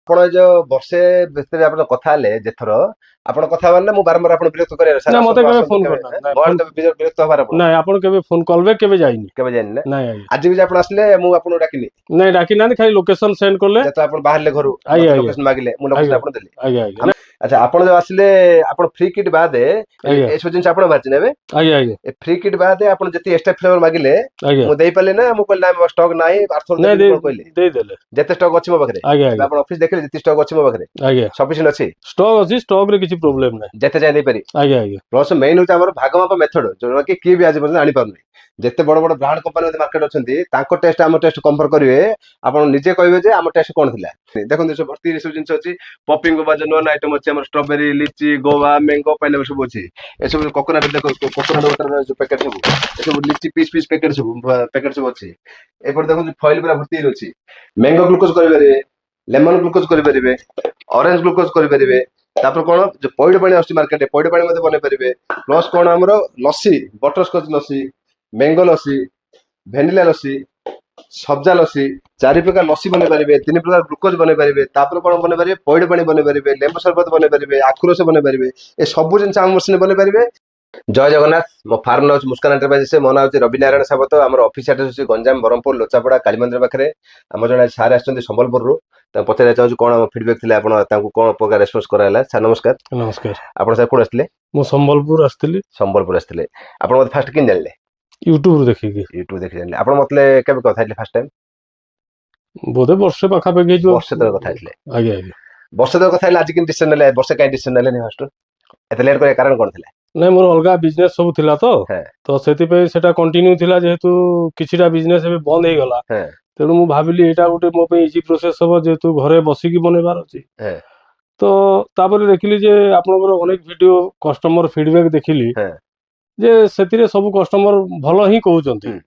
ଆପଣ ଯୋଉ ବର୍ଷେ ଭିତରେ ଆପଣ କଥା ହେଲେ ଯେଥର ଆପଣ କଥା ହେବାର ନା ମୁଁ ବାରମ୍ବାର ଆପଣ ବିରକ୍ତ କରିବାର ନା ମତେ କେବେ ଫୋନ କରିନାହାନ୍ତି ବିରକ୍ତ ହବାର ଆପଣ ନାଇଁ ଆପଣ କେବେ ଫୋନ କଲ୍ ବ୍ୟାକ୍ କେବେ ଯାଇନି କେବେ ଜାଣିନି ନା ନାଇଁ ଆଜ୍ଞା ଆଜି ବି ଆପଣ ଆସିଲେ ମୁଁ ଆପଣଙ୍କୁ ଡାକିନି ନାଇଁ ଡାକି ନାହାନ୍ତି ଖାଲି ଲୋକେସନ ସେଣ୍ଡ କଲେ ଯେତେବେଳେ ଆପଣ ବାହାରିଲେ ଘରୁ ଆଜ୍ଞା ଆଜ୍ଞା ଲୋକେସନ ମାଗିଲେ ମୁଁ ଲୋକେସନ ଆଜ୍ଞା ଆପଣ ଦେଲି ଆଜ୍ଞା ଆଜ୍ଞା ଆଚ୍ଛା ଆପଣ ଯୋଉ ଆସିଲେ ଆପଣ ଫ୍ରି କିଟ୍ ବାଦେ ଆଜ୍ଞା ଏସବୁ ଜିନିଷ ଆପଣ ବାହାରିଛି ନେବେ ଆଜ୍ଞା ଆଜ୍ଞା ଏ ଫ୍ରି କିଟ୍ ବାଦେ ଆପଣ ଯେତେ ଏକ୍ସଟ୍ରା ଫ୍ଲେଭର ମାଗିଲେ ଆଜ୍ଞା ମୁଁ ଦେଇପାରିଲି ନା ମୁଁ କହିଲି ନା ଷ୍ଟକ୍ ନାହିଁ ଆର୍ଥର ନାଇଁ ଦେବି କଣ କହିଲି ଦେଇଦେଲେ ଯେତେ ଷ୍ଟକ୍ ଅଛି ମୋ ପାଖରେ ଆଜ୍ଞା ଏବେ ଆଜ୍ଞା ଆପଣ ଅଫିସ ଦେଖିଲେ ଯେତେ ଷ୍ଟକ୍ ଅଛି ମୋ ପାଖରେ ଆଜ୍ଞା ସଫିସିଏଣ୍ଟ ଅଛି ଷ୍ଟକ୍ ଅଛି ଷ୍ଟକ୍ ରେ କିଛି ପ୍ରୋବ୍ଲେମ ନାହିଁ ଯେତେ ଯାଏ ଦେଇପାରିବି ଆଜ୍ଞା ଆଜ୍ଞା ପ୍ଲସ୍ ମେନ୍ ହଉଛି ଆମର ଭାଗ ମାପ ମେଥଡ ଯୋଉଟା କି କିଏ ବି ଆଜି ପର୍ଯ୍ୟନ୍ତ ଆଣିପାରୁନି ଯେତେ ବଡ ବଡ ବ୍ରାଣ୍ଡ କମ୍ପାନୀ ମାର୍କେଟ ଅଛନ୍ତି ତାଙ୍କ ଟେଷ୍ଟ ଆମ ଟେଷ୍ଟ କମ୍ପେୟାର କରିବେ ଆପଣ ନିଜେ କହିବେ ଯେ ଆମ ଟେଷ୍ଟ କଣ ଥିଲା ଦେଖନ୍ତୁ ସବୁ ଭର୍ତ୍ତି ଏସବୁ ଜିନିଷ ଅଛି ପପିଙ୍ଗ ବାଜ ନୂଆ ଆଇଟମ ଅଛି ଆମର strawberry lychee Goa mango pineapple ସବୁ ଅଛି ଏସବୁ କୋକୋନଟ ଦେଖ କୋକୋନଟ ୱାଟର ଯୋଉ ପ୍ୟାକେଟ ସବୁ ଏସବୁ ଲିଚି ପିସ୍ ପିସ୍ ପ୍ୟାକେଟ ସବୁ ଅଛି ଏପଟେ ଦେଖନ୍ତୁ ଫଏଲ ପୁରା ଭର୍ତ୍ତି ଅଛି ମ୍ୟାଙ୍ଗୋ ଗ୍ଲୁକୋଜ କରିପାରିବେ ଲେମନ ଗ୍ଲୁକୋଜ କରିପାରିବେ ଅରେଞ୍ଜ ଗ୍ଲୁକୋଜ କରିପାରିବେ ତାପରେ କଣ ଯୋଉ ପଇଡ଼ ପାଣି ଆସୁଛି ମାର୍କେଟରେ ପଇଡ଼ ପାଣି ମଧ୍ୟ ବନେଇ ପାରିବେ ପ୍ଲସ୍ କଣ ଆମର lassi butterscotch lassi mango lassi vanilla lassi ସବ୍ଜା ଲସି 4 ପ୍ରକାର ଲସି ବନେଇ ପାରିବେ 3 ପ୍ରକାର ଗ୍ଲୁକୋଜ ବନେଇ ପାରିବେ ତାପରେ କଣ ବନେଇ ପାରିବେ ପଇଡ଼ ପାଣି ବନେଇ ପାରିବେ ଲେମ୍ବୁ ସରବତ ବନେଇ ପାରିବେ ଆଖୁ ରସ ବନେଇ ପାରିବେ ଏ ସବୁ ଜିନିଷ ଆମ ମେସିନରେ ବନେଇ ପାରିବେ ଜୟ ଜଗନ୍ନାଥ ମୋ ଫାର୍ମ ନାଁ ହଉଛି ମୁସ୍କାନ ଏଣ୍ଟରପ୍ରାଇଜେସ୍ ମୋ ନାଁ ହଉଛି ରବି ନାରାୟଣ ସାବତ ଆମର ଅଫିସ ଆଡ୍ରେସ୍ ହଉଛି ଗଞ୍ଜାମ ବ୍ରହ୍ମପୁର ଲୋଚାପଡ଼ା କାଳୀମନ୍ଦିର ପାଖରେ ଆମର ଜଣେ ସାର୍ ଆସିଛନ୍ତି ସମ୍ବଲପୁରରୁ ତାଙ୍କୁ ପଚାରିବାକୁ ଚାହୁଁଛୁ କଣ ଫିଡବ୍ୟାକ୍ ଥିଲା ଆପଣ ତାଙ୍କୁ କଣ ପ୍ରକାର ରେସ୍ପନ୍ସ କରାହେଲା ସାର୍ ନମସ୍କାର ନମସ୍କାର ଆପଣ ସାର୍ କୋଉଠି ଆସିଥିଲେ ମୁଁ ସମ୍ବଲପୁର ଆସିଥିଲି ସମ୍ବଲପୁର ଆସିଥିଲେ ଆପଣ ମତେ ଫାଷ୍ଟ କେମିତି ଜାଣିଲେ ୟୁଟ୍ୟୁବରୁ ଦେଖିକି ୟୁଟ୍ୟୁବ ଦେଖି ଜାଣିଲେ ଆପଣ ମତେ କେବେ କଥା ହେଇଥିଲେ ଫାଷ୍ଟ ଟାଇମ୍ ବୋଧେ ବର୍ଷେ ପାଖାପାଖି ହେଇଯିବ ବର୍ଷେ ତଳେ କଥା ହେଇଥିଲେ ଆଜ୍ଞା ଆଜ୍ଞା ବର୍ଷେ ତଳେ କଥା ହେଲେ ଆଜି କେମିତି ଡିସିସନ ନେଲେ ବର୍ଷେ କାହିଁ ଡିସିସନ ନେଲେନି ଫାଷ୍ଟ ଏତେ ଲେଟ୍ କରିବା କାରଣ କଣ ଥିଲା ନାଇଁ ମୋର ଅଲଗା ବିଜନେସ ସବୁ ଥିଲା ତ ହଁ ସେଥିପାଇଁ ସେଟା କଣ୍ଟିନ୍ୟୁ ଥିଲା ଯେହେତୁ କିଛିଟା ବିଜନେସ ଏବେ ବନ୍ଦ ହେଇଗଲା ହଁ ତେଣୁ ମୁଁ ଭାବିଲି ଏଇଟା ଗୋଟେ ମୋ ପାଇଁ ଇଜି ପ୍ରୋସେସ ହବ ଯେହେତୁ ଘରେ ବସିକି ବନେଇବାର ଅଛି ହଁ ତ ତାପରେ ଦେଖିଲି ଯେ ଆପଣଙ୍କର ଅନେକ ଭିଡିଓ କଷ୍ଟମର ଫିଡବ୍ୟାକ୍ ଦେଖିଲି ହଁ ଯେ ସେଥିରେ ସବୁ କଷ୍ଟମର ଭଲ ହିଁ କହୁଛନ୍ତି ହୁଁ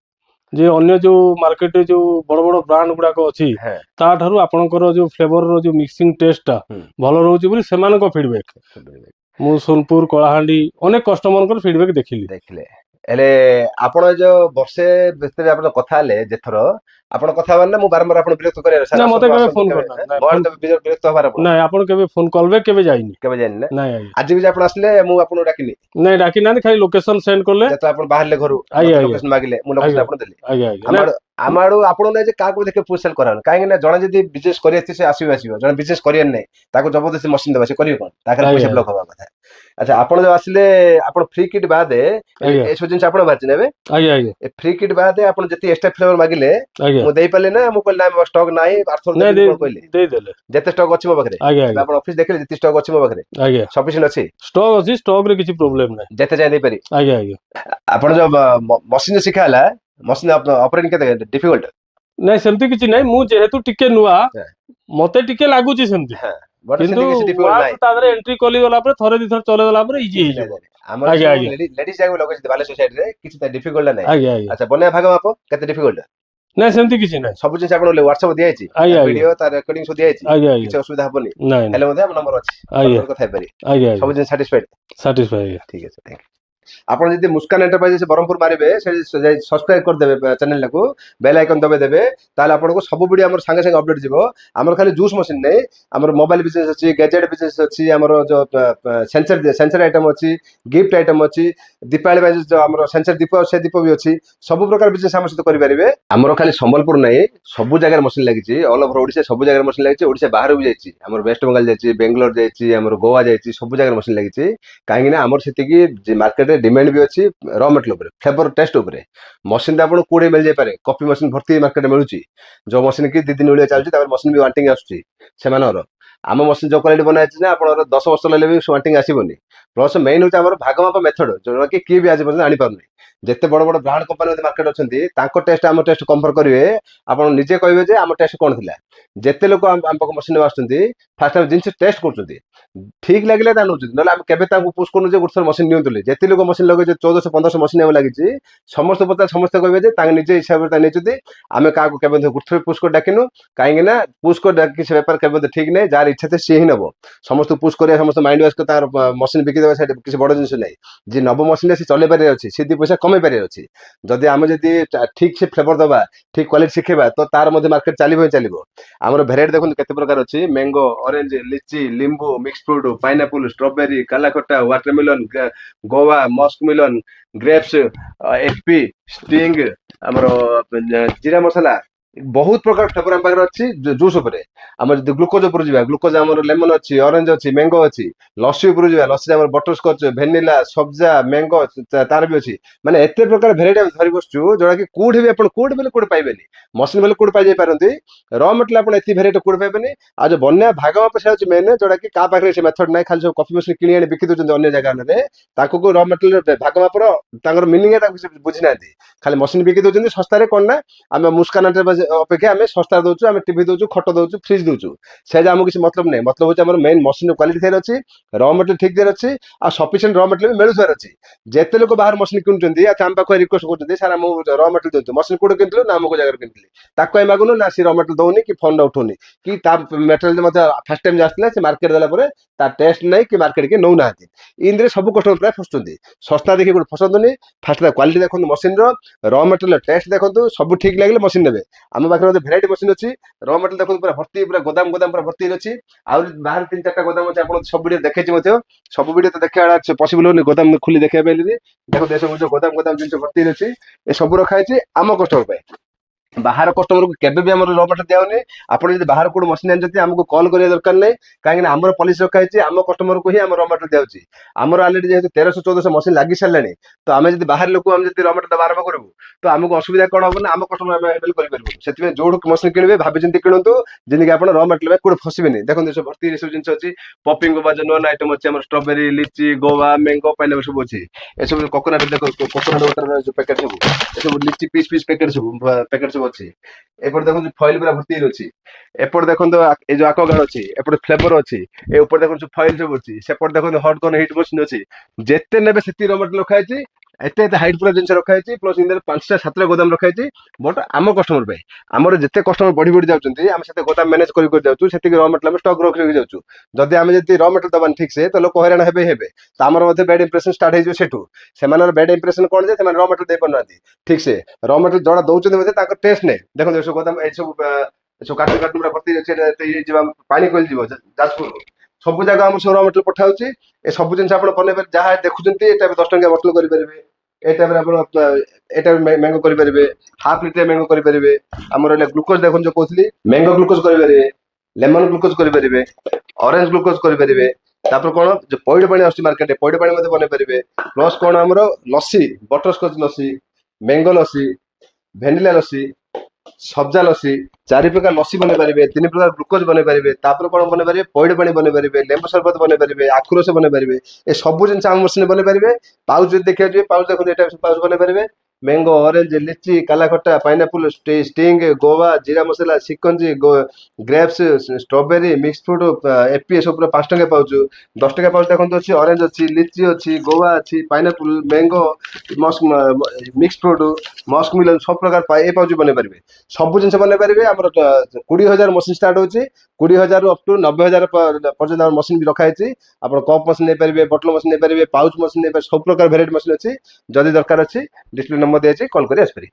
ଯେ ଅନ୍ୟ ଯୋଉ ମାର୍କେଟରେ ଯୋଉ ବଡ ବଡ ବ୍ରାଣ୍ଡ ଗୁଡାକ ଅଛି ହଁ ତାଠାରୁ ଆପଣଙ୍କର ଯୋଉ ଫ୍ଲେଭରର ଯୋଉ ମିକ୍ସିଂ ଟେଷ୍ଟଟା ହୁଁ ଭଲ ରହୁଛି ବୋଲି ସେମାନଙ୍କ ଫିଡବ୍ୟାକ୍ ମୁଁ ସୋନପୁର କଳାହାଣ୍ଡି ଅନେକ କଷ୍ଟମରଙ୍କର ଫିଡବ୍ୟାକ୍ ଦେଖିଲି ଦେଖିଲେ ହେଲେ ଆପଣ ଯୋଉ ବର୍ଷେ ଭିତରେ ଆପଣ କଥା ହେଲେ ଯେଥର ଆପଣ କଥା ହେବାର ନା ମୁଁ ବାରମ୍ବାର ଆପଣ ବିରକ୍ତ କରିବାର ସାର୍ ନା ମତେ ଆସନ୍ତୁ କେବେ ଆସନ୍ତୁ ଫୋନ କେବେ କରିନାହାନ୍ତି ବିରକ୍ତ ହବାର ଆପଣ ନାଇଁ ଆପଣ କେବେ ଫୋନ କଲ୍ ବ୍ୟାକ୍ କେବେ ଯାଇନି କେବେ ଜାଣିନି ନା ନାଇଁ ଆଜ୍ଞା ଆଜି ବି ଆପଣ ଆସିଲେ ମୁଁ ଆପଣଙ୍କୁ ଡାକିନି ନାଇଁ ଡାକି ନାହାନ୍ତି ଖାଲି ଲୋକେସନ ସେଣ୍ଡ କଲେ ଯେତେବେଳେ ଆପଣ ବାହାରିଲେ ଘରୁ ଆଜ୍ଞା ଆଜ୍ଞା ଲୋକେସନ ମାଗିଲେ ମୁଁ ଲୋକେସନ ଆଜ୍ଞା ଆପଣ ଦେଲି ଆଜ୍ଞା ଆଜ୍ଞା ଆମ ନା ଆଡୁ ଆମ ଆଡୁ ଆପଣ ନାହିଁ ଯେ କାହାକୁ ଦେଖି ପୁଷେଲ କରାନି କାହିଁକି ନା ଜଣେ ଯଦି ବିଜନେସ କରିଆସି ସେ ଆସିବ ଜଣେ ବିଜନେସ କରିବାର ନାହିଁ ତାକୁ ଜବରଦସ୍ତି ମସିନ୍ ଦେବା ସେ କରିବ କଣ ତା ଖାଲି ଆଜ୍ଞା ପଇସା ବ୍ଲକ ହବା କଥା ଆଚ୍ଛା ଆପଣ ଯୋଉ ଆସିଲେ ଆପଣ ଫ୍ରି କିଟ୍ ବାଦେ ଆଜ୍ଞା ଏସବୁ ଜିନିଷ ଆପଣ ବାହାରିଛି ନେବେ ଆଜ୍ଞା ଆଜ୍ଞା ଏ ଫ୍ରି କିଟ୍ ବାଦେ ଆପଣ ଯେତେ ଏକ୍ସଟ୍ରା ଫ୍ଲେଭର ମାଗିଲେ ଆଜ୍ଞା ମୁଁ ଦେଇପାରିଲି ନା ମୁଁ କହିଲି ନା ଷ୍ଟକ୍ ନାହିଁ ଆର୍ଥର ନାଇଁ ଦେବି କଣ କହିଲି ଦେଇଦେଲେ ଯେତେ ଷ୍ଟକ୍ ଅଛି ମୋ ପାଖରେ ଆଜ୍ଞା ଏବେ ଆଜ୍ଞା ଆପଣ ଅଫିସ ଦେଖିଲେ ଯେତେ ଷ୍ଟକ୍ ଅଛି ମୋ ପାଖରେ ଆଜ୍ଞା ସଫିସିଏଣ୍ଟ ଅଛି ଷ୍ଟକ୍ ଅଛି ଷ୍ଟକ୍ ରେ କିଛି ପ୍ରୋବ୍ଲେମ ନାହିଁ ଯେତେ ଯାଏ ଦେଇପାରିବି ଆଜ୍ଞା ଆଜ୍ଞା ଆପଣ ଯୋଉ ମସିନ ଶିଖା ହେଲା ମସିନ ଅପରେଟିଂ କେତେ ଡିଫିକଲ୍ଟ ନାଇଁ ସେମିତି କିଛି ନାହିଁ ମୁଁ ଯେହେତୁ ଟିକେ ନୂଆ ମତେ ଟିକେ ଲାଗୁଛି ସେମିତି ବଟ୍ କିନ୍ତୁ ସେମିତି କିଛି ଡିଫିକଲ୍ଟ ୱାନ୍ସ ନାହିଁ ତା ଦେହରେ ଏଣ୍ଟ୍ରି କଲିଗଲା ପରେ ଥରେ ଦିଥର ଚଲେଇଗଲା ପରେ ଇଜି କିଛି ହେଇଯିବ ନାହିଁ ଆମର ଆଜ୍ଞା ସବୁ ଆଜ୍ଞା ଲେଡିଜ ଯାକ ଲଗେଇଛନ୍ତି ବାଲେଶ୍ୱର ସାଇଡ୍ ରେ କିଛି ଡିଫିକଲ୍ଟ ନାହିଁ ଆଜ୍ଞା ଆଜ୍ଞା ଆଚ୍ଛା ବନେଇବା ଭାଗ ମାପ କେତେ ଡିଫିକଲ୍ଟ ନାଇଁ ସେମିତି କିଛି ନାହିଁ ସବୁ ଜିନିଷ ଆପଣ ହ୍ୱାଟ୍ସଆପ ଦିଆଯାଇଛି ଆଜ୍ଞା ଆଜ୍ଞା ଭିଡିଓ ତାର ରେକର୍ଡିଂ ସବୁ ଦିଆଯାଇଛି ଆଜ୍ଞା ଆଜ୍ଞା କିଛି ଅସୁବିଧା ହବନି ନାଇଁ ନାଇଁ ହେଲେ ମଧ୍ୟ ଆମ ନମ୍ବର ଅଛି କଲ୍ ଆଜ୍ଞା କରି କଥା ହେଇପାରିବେ ଆଜ୍ଞା ଆଜ୍ଞା ସବୁ ଜିନିଷ ସାଟିସ୍ଫାଇଡ୍ ସାଟିସ୍ଫାଏ ଆଜ୍ଞା ଠିକ ଅଛି ଥ୍ୟାଙ୍କ ଆପଣ ଯଦି ମୁସ୍କାନ ଏଣ୍ଟରପ୍ରାଇଜେସ୍ ବ୍ରହ୍ମପୁର ମାରିବେ ସେ ସବସ୍କ୍ରାଇବ କରିଦେବେ ଚ୍ୟାନେଲକୁ ବେଲ୍ ଆଇକନ୍ ଦବେଇଦେବେ ତାହେଲେ ଆପଣଙ୍କୁ ସବୁ ଭିଡ଼ିଓ ଆମର ସାଙ୍ଗେ ସାଙ୍ଗେ ଅପଡେଟ୍ ଯିବ ଆମର ଖାଲି ଜୁସ୍ ମେସିନ୍ ନାହିଁ ଆମର ମୋବାଇଲ ବିଜନେସ୍ ଅଛି ଗ୍ୟାଜେଟ୍ ବିଜନେସ୍ ଅଛି ଆମର ଯୋଉ ସେନ୍ସର ଆଇଟମ୍ ଅଛି ଗିଫ୍ଟ ଆଇଟମ୍ ଅଛି ଦୀପାବଳି ପାଇଁ ଯୋଉ ଆମର ସେନ୍ସର ଦୀପ ସେ ଦୀପ ବି ଅଛି ସବୁ ପ୍ରକାର ବିଜନେସ୍ ଆମ ସହିତ କରିପାରିବେ ଆମର ଖାଲି ସମ୍ବଲପୁର ନାହିଁ ସବୁ ଜାଗାରେ ମେସିନ୍ ଲାଗିଛି ଅଲ୍ ଓଭର ଓଡ଼ିଶା ସବୁ ଜାଗାରେ ମେସିନ୍ ଲାଗିଛି ଓଡ଼ିଶା ବାହାରକୁ ଯାଇଛି ଆମର ୱେଷ୍ଟବେଙ୍ଗଲ ଯାଇଛି ବେଙ୍ଗଲୋର ଯାଇଛି ଆମର ଗୋଆ ଯାଇଛି ସବୁ ଜାଗାରେ ମେସିନ୍ ଲାଗିଛି କାହିଁକି ନା ଆମର ସେତିକି ମାର୍କେଟରେ ଡିମାଣ୍ଡ ବି ଅଛି ର ମେଟେରିଆଲ ଉପରେ ଫ୍ଲେଭର ଟେଷ୍ଟ ଉପରେ ମେସିନ୍ ତ ଆପଣଙ୍କୁ 20 ମିଳିଯାଇପାରେ କପି ମେସିନ୍ ଭର୍ତ୍ତି ମାର୍କେଟରେ ମିଳୁଛି ଯୋଉ ମେସିନ୍ କି 2 ଦିନ ଭଳିଆ ଚାଲୁଛି ତାପରେ ମେସିନ୍ ବି ୱାଣ୍ଟିଂ ଆସୁଛି ସେମାନଙ୍କର ଆମ ମେସିନ୍ ଯୋଉ କ୍ୱାଲିଟି ବନା ହେଇଛି ନା ଆପଣଙ୍କର 10 ବର୍ଷ ଲାଗିଲେ ବି ୱାଣ୍ଟିଂ ଆସିବନି ପ୍ଲସ୍ ମେନ୍ ହଉଛି ଆମର ଭାଗ ମାପ ମେଥଡ ଯୋଉଟା କି କିଏ ବି ଆଜି ପର୍ଯ୍ୟନ୍ତ ଆଣିପାରୁନି ଯେତେ ବଡ ବଡ ବ୍ରାଣ୍ଡ କମ୍ପାନୀ ମାର୍କେଟ ଅଛନ୍ତି ତାଙ୍କ ଟେଷ୍ଟ ଆମ ଟେଷ୍ଟ କମ୍ପେୟାର କରିବେ ଆପଣ ନିଜେ କହିବେ ଯେ ଆମ ଟେଷ୍ଟ କଣ ଥିଲା ଯେତେ ଲୋକ ଆମ ପାଖକୁ ମେସିନ୍ ଆସୁଛନ୍ତି ଫାଷ୍ଟ ଆମେ ଜିନିଷ ଟେଷ୍ଟ କରୁଛନ୍ତି ଠିକ ଲାଗିଲେ ତା ନେଉଛନ୍ତି ନହେଲେ ଆମେ କେବେ ତାଙ୍କୁ ପୁଷ କରୁନୁ ଯେ ଗୋଟେ ଥର ମେସିନ୍ ନିଅନ୍ତୁ ଯେତେ ଲୋକ ମେସିନ୍ ଲଗେଇছে 1400-1500 ମେସିନ୍ ଆମ ଲାଗିଛି ସମସ୍ତେ ପଚାର ସମସ୍ତେ କହିବେ ଯେ ତାଙ୍କ ନିଜ ହିସାବରେ ତା ନେଇଛନ୍ତି ଆମେ କାହାକୁ କେବେ ଗୋଟେ ଥର ପୁଷ କରି ଡାକିନୁ କାହିଁକି ନା ପୁଷ କରି ଡାକି ସେ ବେପାର କେବେ ଠିକ ନାହିଁ ଯାହାର ଇଚ୍ଛା ଥାଏ ସିଏ ହିଁ ନବ ସମସ୍ତଙ୍କୁ ପୁଷ କରିବା ସମସ୍ତେ ମାଇଣ୍ଡ ୱାଶ ତାର ମେସିନ୍ ବିକିଦେବା ସେଇଟା କିଛି ବଡ ଜିନିଷ ନାହିଁ ଯିଏ ନବ ମେସିନ୍ ସେ ଚଲେଇ ପାରିବାର ଅଛି ସେ 2 ପଇସା କମେଇ ପାରିବାର ଅଛି। ଯଦି ଆମେ ଯଦି ଠିକ ସେ ଫ୍ଲେଭର ଦବା, ଠିକ କ୍ୱାଲିଟି ଶିଖେଇବା, ତ ତାର ମଧ୍ୟ ମାର୍କେଟ ଚାଲିବ ହିଁ ଚାଲିବ। ଆମର ଭେରାଇଟି ଦେଖନ୍ତୁ କେତେ ପ୍ରକାର ଅଛି, ମ୍ୟାଙ୍ଗୋ, ଅରେଞ୍ଜ, ଲିଚି, ଲିମ୍ବୁ, mix fruit, pineapple, strawberry, kala khatta, watermelon, ଗୋଆ, ମସ୍କ ମିଲନ, ଗ୍ରେପ୍ସ, ଏପି, ଷ୍ଟିଙ୍ଗ, ଆମର ଜିରା ମସଲା, ବହୁତ ପ୍ରକାର ଫ୍ଲେଭର ଆମ ପାଖରେ ଅଛି ଜୁସ୍ ଉପରେ। ଆମର ଯଦି ଗ୍ଲୁକୋଜ ଉପରୁ ଯିବା, ଗ୍ଲୁକୋଜ ଆମର ଲେମନ ଅଛି, ଅରେଞ୍ଜ ଅଛି, ମ୍ୟାଙ୍ଗୋ ଅଛି। ଲସି ଉପରୁ ଯିବା, ଲସି ଆମର ବଟର ସ୍କଚ, ଭେନିଲା, ସବ୍ଜା, ମ୍ୟାଙ୍ଗୋ ତାର ବି ଅଛି। ମାନେ ଏତେ ପ୍ରକାର ଭେରାଇଟି ଆମେ ଧରି ବସୁଛୁ, ଯୋଉଟା କି କୋଉଠି ବି ଆପଣ କୋଉଠି ବୋଲେ କୋଉଠି ପାଇବେନି। ମସିନ ବୋଲେ କୋଉଠି ପାଇଯାଇ ପାରନ୍ତି, ର ମେଟେରିଆଲ ଆପଣ ଏତେ ଭେରାଇଟି କୋଉଠି ପାଇବେନି। ଆଉ ଯୋଉ ବନ୍ୟା ଭାଗ ମାପ ସେ ହଉଛି ମେନ୍, ଯୋଉଟା କି କାହା ପାଖରେ ସେ ମେଥଡ ନାହିଁ, ଖାଲି ସବୁ କଫି ମେସିନ କିଣି ଆଣି ବିକି ଦଉଛନ୍ତି ଅନ୍ୟ ଜାଗାରେ। ତାକୁ ର ମେଟେରିଆଲ ଭାଗ ମାପର ତାଙ୍କର ମିନିଂ ତାଙ୍କୁ ସେ ବୁଝି ନାହାନ୍ତି। ଖାଲି ମସିନ ବିକି ଦଉଛନ୍ତି ଶସ୍ତାରେ। କଣ ନା ଆମେ ମୁସ୍କାନ ଅପେକ୍ଷା ଆମେ ଶସ୍ତା ଦଉଛୁ, ଆମେ ଟିଭି ଦଉଛୁ, ଖଟ ଦଉଛୁ, ଫ୍ରିଜ ଦଉଛୁ। ସେ ଯେ ଆମକୁ କିଛି ମତଲବ ନାହିଁ। ମତଲବ ହଉଛି ଆମର ମେନ୍ ମସିନ କ୍ୱାଲିଟି ଥିବାର ଅଛି, ର ମେଟେରିଆଲ ଠିକ ଦିଆର ଅଛି, ଆଉ ସଫିସିଏଣ୍ଟ ର ମେଟେରିଆଲ ବି ମିଳୁଥିବାର ଅଛି। ଯେତେ ଲୋକ ବାହାର ମସିନ କିଣୁଛନ୍ତି, ଆମ ପାଖରେ ରିକ୍ୱେଷ୍ଟ କରୁଛନ୍ତି, ସାର୍ ଆମକୁ ର ମେଟେରିଆଲ ଦିଅନ୍ତୁ। ମସିନ କୋଉଠି କିଣିଥିଲୁ ନା ଆମକୁ ଜାଗାରେ କିଣିଥିଲି, ତାକୁ ଆମେ ମାଗୁନୁ ନା ସେ ର ମେଟେରିଆଲ ଦଉନି କି ଫୋନ ଉଠଉନି, କି ତା ମେଟେରିଆଲ ମଧ୍ୟ ଫାଷ୍ଟ ଟାଇମ ଆସିଥିଲା ସେ ମାର୍କେଟ ଦେଲା ପରେ ତା ଟେଷ୍ଟ ନାହିଁ କି ମାର୍କେଟ କିଏ ନଉନାହାନ୍ତି। ଇନ୍ଦିରେ ସବୁ କଷ୍ଟମର ପ୍ରାୟ ଫସୁଛନ୍ତି। ଶସ୍ତା ଦେଖି ଗୋଟେ ଫସନ୍ତୁନି। ଫାଷ୍ଟ କ୍ୱାଲିଟି ଦେଖନ୍ତୁ ମସିନର, ର ମେଟେରିଆଲ ଟେଷ୍ଟ ଦେଖନ୍ତୁ, ସବୁ ଠିକ ଲାଗିଲେ ମସିନ ନେବେ। ଆମ ପାଖରେ ମଧ୍ୟ ଭେରାଇଟି ମସିନ ଅଛି। ର ମେଟେରିଆଲ ଦେଖନ୍ତୁ ପୁରା ଭର୍ତ୍ତି, ପୁରା ଗୋଦାମ ଗୋଦାମ ପୁରା ଭର୍ତ୍ତି ଅଛି। ଆହୁରି ବାହାରେ 3-4ଟା ଗୋଦାମ ଅଛି, ଆପଣ ସବୁ ଭିଡ଼ିଓ ଦେଖେଇଛି ମଧ୍ୟ। ସବୁ ଭିଡ଼ିଓ ତ ଦେଖିବା ପସିବଲ ହଉନି, ଗୋଦାମ ଖୋଲି ଦେଖିବା ପାଇଲିନି। ଦେଖନ୍ତୁ ଏସବୁ ଯୋଉ ଗୋଦାମ ଗୋଦାମ ଜିନିଷ ଭର୍ତ୍ତି ଅଛି, ଏ ସବୁ ରଖା ହେଇଛି ଆମ କଷ୍ଟମର ପାଇଁ। ବାହାର କଷ୍ଟମରକୁ କେବେ ବି ଆମର ର ମେଟେରିଆଲ ଦିଆହଉନି। ଆପଣ ଯଦି ବାହାର କୋଉଠି ମସିନ ଆଣିଛନ୍ତି, ଆମକୁ କଲ୍ କରିବା ଦରକାର ନାହିଁ। କାହିଁକି ନା ଆମର ପଲିସି ରଖା ହେଇଛି, ଆମ କଷ୍ଟମରକୁ ହିଁ ଆମ ର ମେଟେରିଆଲ ଦିଆହଉଛି। ଆମର ଅଲରେଡି ଯେହେତୁ 1300-1400 ମସିନ ଲାଗି ସାରିଲାଣି, ତ ଆମେ ଯଦି ବାହାର ଲୋକ ଆମେ ଯଦି ର ମେଟେରିଆଲ ଦେବା ଆରମ୍ଭ କରିବୁ, ତ ଆମକୁ ଅସୁବିଧା କଣ ହବ ନା ଆମ କଷ୍ଟମର ଆମେ ହ୍ୟାଣ୍ଡେଲ କରିପାରିବୁ। ସେଥିପାଇଁ ଯୋଉଠୁ ମସିନ କିଣିବେ ଭାବି ଚିନ୍ତି କିଣନ୍ତୁ, ଯେମିତି ଆପଣ ର ମେଟେରିଆଲ କୋଉଠି ଫସିବେନି। ଦେଖନ୍ତୁ ଏସବୁ ଭର୍ତ୍ତି ଏସବୁ ଜିନିଷ ଅଛି। ପପିଂ ଗୋବା ଯୋଉ ନୂଆ ଆଇଟମ ଅଛି, ଆମର strawberry, lychee, Goa, mango, pineapple ସବୁ ଅଛି। ଏସବୁ କୋକୋନଟ ଦେଖ, କୋକୋନଟ ୱାଟର ଯୋଉ ପ୍ୟାକେଟ ସବୁ, ଏସବୁ ଲିଚି ପିସ୍ ପ୍ୟାକେଟ ସବୁ ଅଛି। ଏପଟେ ଦେଖନ୍ତୁ ଫଏଲ ପୁରା ଭର୍ତ୍ତି ଅଛି। ଏପଟେ ଦେଖନ୍ତୁ ଏ ଯୋଉ ଆକ୍ୱାଗାର୍ଡ ଅଛି, ଏପଟେ ଫ୍ଲେଭର ଅଛି। ଏ ଉପରେ ଦେଖନ୍ତୁ ଫଏଲ ସବୁ ଅଛି। ସେପଟେ ଦେଖନ୍ତୁ ହଟ୍ କର୍ନ ହିଟ୍ ମେସିନ ଅଛି। ଯେତେ ନେବେ ସେତିକି ର ମେଟେରିଆଲ ରଖା ହେଇଛି। ଏତେ ଏତେ ହାଇଟ୍ ପୁରା ଜିନିଷ ରଖା ହେଇଛି। ପ୍ଲସ ଇଣ୍ଡିଆରେ 5ଟା-7ଟା ଗୋଦାମ ରଖା ହେଇଛି। ବଟ ଆମ କଷ୍ଟମର ପାଇଁ, ଆମର ଯେତେ କଷ୍ଟମର ବଢି ବଢି ଯାଉଛନ୍ତି, ଆମେ ସେତେ ଗୋଦାମ ମ୍ୟାନେଜ କରି ଯାଉଛୁ। ସେତିକି ର ମେଟେରିଆଲ ଆମେ ଷ୍ଟକ୍ ରଖି ଯାଉଛୁ। ଯଦି ଆମେ ଯଦି ର ମେଟେରିଆଲ ଦବାନି ଠିକ ସେ, ତ ଲୋକ ହଇରାଣ ହେବେ। ତ ଆମର ମଧ୍ୟ ବ୍ୟାଡ୍ ଇମ୍ପ୍ରେସନ ଷ୍ଟାର୍ଟ ହେଇଯିବ ସେଠୁ। ସେମାନଙ୍କର ବ୍ୟାଡ୍ ଇମ୍ପ୍ରେସନ କଣ ଯେ ସେମାନେ ର ମେଟେରିଆଲ ଦେଇ ପାରୁନାହାନ୍ତି ଠିକ ସେ। ର ମେଟେରିଆଲ ଜଣା ଦଉଛନ୍ତି ମଧ୍ୟ ତାଙ୍କର ଟେଷ୍ଟ ନାହିଁ। ଦେଖନ୍ତୁ ଏସବୁ ଗୋଦାମ, ଏସବୁ କାର୍ଟୁନ କାର୍ଟୁନ ପୁରା ଭର୍ତ୍ତି ଅଛି। ଯିବା ପାଣି କୋଇଲି ଯିବ ଯାଜପୁର, ସବୁ ଜାଗା ଆମର ସବୁ ର ମେଟେରିଆଲ ପଠା ହଉଛି। ଏ ସବୁ ଜିନିଷ ଆପଣ ବନେଇବେ, ଯାହା ଦେଖୁଛନ୍ତି। ଏଟା 10 ଟଙ୍କିଆ ବୋତଲ କରିପାରିବେ। ଏ ଟାଇପର ଆପଣ ଏଟା ମ୍ୟାଙ୍ଗୋ କରିପାରିବେ। ହାଫ୍ ଲିଟର ମ୍ୟାଙ୍ଗୋ କରିପାରିବେ। ଆମର ଏଇଟା ଗ୍ଲୁକୋଜ ଦେଖନ୍ତୁ ଯୋଉ କହୁଥିଲି, ମ୍ୟାଙ୍ଗୋ ଗ୍ଲୁକୋଜ କରିପାରିବେ, ଲେମନ ଗ୍ଲୁକୋଜ କରିପାରିବେ, ଅରେଞ୍ଜ ଗ୍ଲୁକୋଜ କରିପାରିବେ। ତାପରେ କଣ ଯୋଉ ପଇଡ଼ ପାଣି ଆସୁଛି ମାର୍କେଟରେ, ପଇଡ଼ ପାଣି ମଧ୍ୟ ବନେଇ ପାରିବେ। ପ୍ଲସ କଣ ଆମର lassi, butter scotch lassi, mango lassi, vanilla lassi, ସବ୍ଜା ଲସି, 4 ପ୍ରକାର ଲସି ବନେଇ ପାରିବେ। 3 ପ୍ରକାର ଗ୍ଲୁକୋଜ ବନେଇ ପାରିବେ। ତାପରେ କଣ ବନେଇ ପାରିବେ, ପଇଡ଼ ପାଣି ବନେଇ ପାରିବେ, ଲେମ୍ବୁ ସରବତ ବନେଇ ପାରିବେ, ଆଖୁ ରସ ବନେଇ ପାରିବେ। ଏ ସବୁ ଜିନିଷ ଆମ ମେସିନରେ ବନେଇ ପାରିବେ। ପାଉଚ ଯଦି ଦେଖିବାକୁ ଯିବେ, ପାଉଚ ଦେଖନ୍ତୁ ଏଟା ପାଉଚ ବନେଇ ପାରିବେ। Mango, orange, litchi, kala khatta, pineapple, Sting, ଗୋଆ, ଜିରା ମସଲା, ଶିକଞ୍ଜି, ଗ୍ରେପ୍ସ, ଷ୍ଟ୍ରବେରୀ, ମିକ୍ସ ଫ୍ରୁଟ, ଏପି, ସବୁ ପୁରା 5 ଟଙ୍କିଆ ପାଉଚ। 10 ଟଙ୍କିଆ ପାଉଚ ଦେଖନ୍ତୁ ଅଛି, ଅରେଞ୍ଜ ଅଛି, ଲିଚି ଅଛି, ଗୋଆ ଅଛି, pineapple, mango, mix fruit, musk melon, ସବୁ ପ୍ରକାର ଏ ପାଉଚ ବନେଇ ପାରିବେ। ସବୁ ଜିନିଷ ବନେଇ ପାରିବେ। ଆମର 20,000 ମସିନ ଷ୍ଟାର୍ଟ ହଉଛି। 20,000 ରୁ ଅପ୍ ଟୁ 90,000 ପର୍ଯ୍ୟନ୍ତ ଆମର ମସିନ ବି ରଖା ହେଇଛି। ଆପଣ କପ୍ ମସିନ ନେଇପାରିବେ, ବଟଲ ମସିନ ନେଇପାରିବେ, ପାଉଚ ମସିନ ନେଇପାରିବେ। ସବୁ ପ୍ରକାର ଭେରାଇଟି ମସିନ ଅଛି। ଯଦି ଦରକାର ଅଛି, ଡିସପ୍ଲେ ନମ୍ବର ଦିଆଯାଇଛି, କଲ୍ କରି ଆସିପାରିବେ।